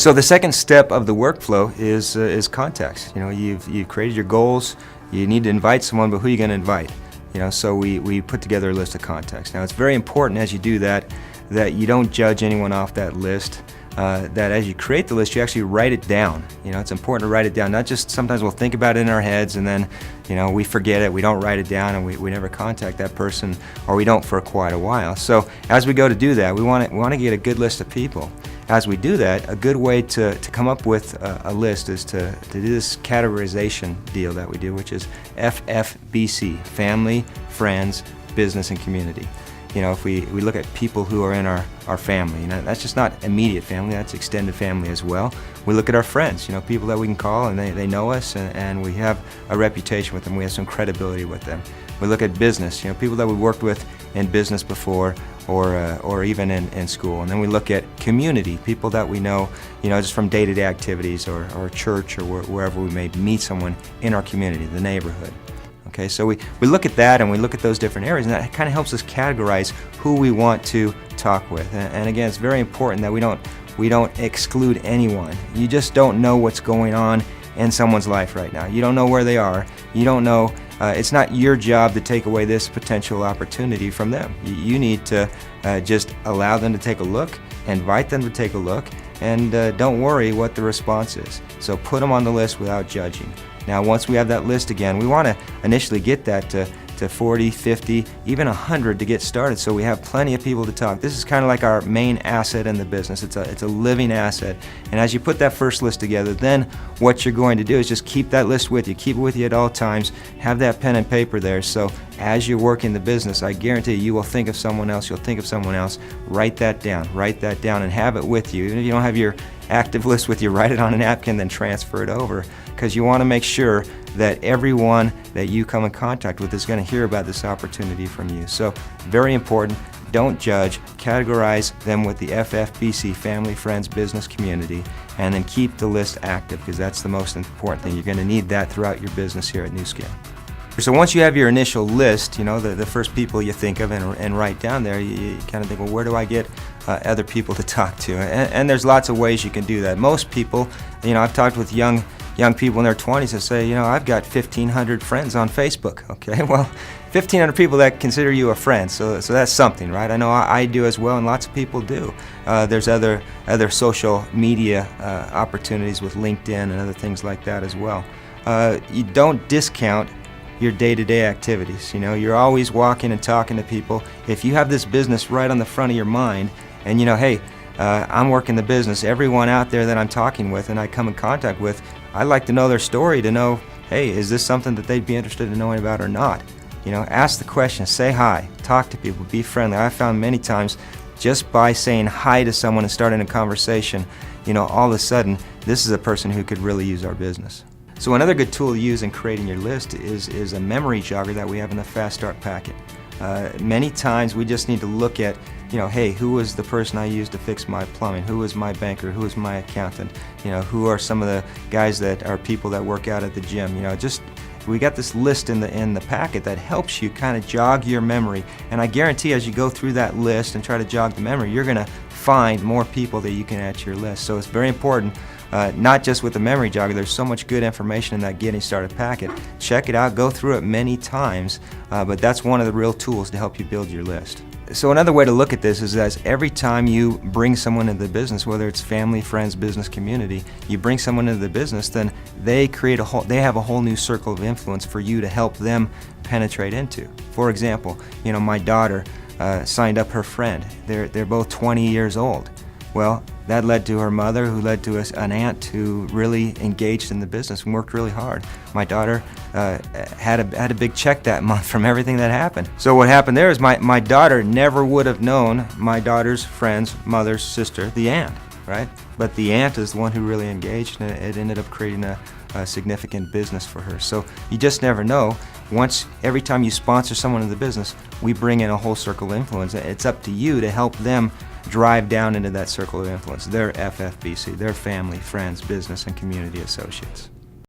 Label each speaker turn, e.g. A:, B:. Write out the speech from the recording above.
A: So the second step of the workflow is context. You've created your goals. You need to invite someone, but who are you going to invite? So we put together a list of contacts. Now it's very important as you do that you don't judge anyone off that list. That as you create the list, you actually write it down. It's important to write it down. Not just sometimes we'll think about it in our heads and then we forget it, we don't write it down, and we never contact that person, or we don't for quite a while. So as we go to do that, we want to get a good list of people. As we do that, a good way to come up with a list is to do this categorization deal that we do, which is FFBC, family, friends, business, and community. If we look at people who are in our family, that's just not immediate family, that's extended family as well. We look at our friends, people that we can call and they know us and we have a reputation with them, we have some credibility with them. We look at business, people that we worked with in business before or even in school. And then we look at community, people that we know, just from day-to-day activities or church or wherever we may meet someone in our community, the neighborhood. Okay, so we look at that and we look at those different areas, and that kind of helps us categorize who we want to talk with. And again, it's very important that we don't exclude anyone. You just don't know what's going on in someone's life right now. You don't know where they are. You don't know. It's not your job to take away this potential opportunity from them. You need to just allow them to take a look, invite them to take a look, and don't worry what the response is. So put them on the list without judging. Now, once we have that list again, we want to initially get that to 40, 50, even 100 to get started, so we have plenty of people to talk. This is kind of like our main asset in the business. It's a living asset. And as you put that first list together, then what you're going to do is just keep that list with you. Keep it with you at all times. Have that pen and paper there, so as you're working the business, I guarantee you will think of someone else. You'll think of someone else. Write that down, and have it with you. Even if you don't have your active list with you, write it on a napkin, then transfer it over, because you want to make sure that everyone that you come in contact with is going to hear about this opportunity from you. So very important, don't judge, categorize them with the FFBC, family, friends, business, community, and then keep the list active, because that's the most important thing. You're going to need that throughout your business here at Nu Skin. So once you have your initial list, the first people you think of and write down there, you kind of think, well, where do I get other people to talk to? And there's lots of ways you can do that. Most people, I've talked with young people in their 20s that say, I've got 1,500 friends on Facebook. Okay, well, 1,500 people that consider you a friend, so that's something, right? I know I do as well, and lots of people do. There's other social media opportunities with LinkedIn and other things like that as well. You don't discount your day-to-day activities. You're always walking and talking to people. If you have this business right on the front of your mind, and hey, I'm working the business, everyone out there that I'm talking with and I come in contact with, I'd like to know their story, to know, hey, is this something that they'd be interested in knowing about or not? Ask the question, say hi, talk to people, be friendly. I've found many times just by saying hi to someone and starting a conversation, all of a sudden, this is a person who could really use our business. So another good tool to use in creating your list is a memory jogger that we have in the Fast Start packet. Many times we just need to look at, hey, who was the person I used to fix my plumbing? Who was my banker? Who was my accountant? Who are some of the guys that are people that work out at the gym? We got this list in the packet that helps you kind of jog your memory. And I guarantee as you go through that list and try to jog the memory, you're going to find more people that you can add to your list. So it's very important. Not just with the memory jogger, there's so much good information in that Getting Started packet. Check it out, go through it many times, but that's one of the real tools to help you build your list. So another way to look at this is that every time you bring someone into the business, whether it's family, friends, business, community, you bring someone into the business, then they have a whole new circle of influence for you to help them penetrate into. For example, my daughter signed up her friend. They're both 20 years old. Well, that led to her mother, who led to an aunt who really engaged in the business and worked really hard. My daughter had a big check that month from everything that happened. So what happened there is my daughter never would have known my daughter's friend's mother's sister, the aunt, right? But the aunt is the one who really engaged, and it ended up creating a significant business for her. So you just never know. Every time you sponsor someone in the business, we bring in a whole circle of influence. It's up to you to help them drive down into that circle of influence, their FFBC, their family, friends, business, and community associates.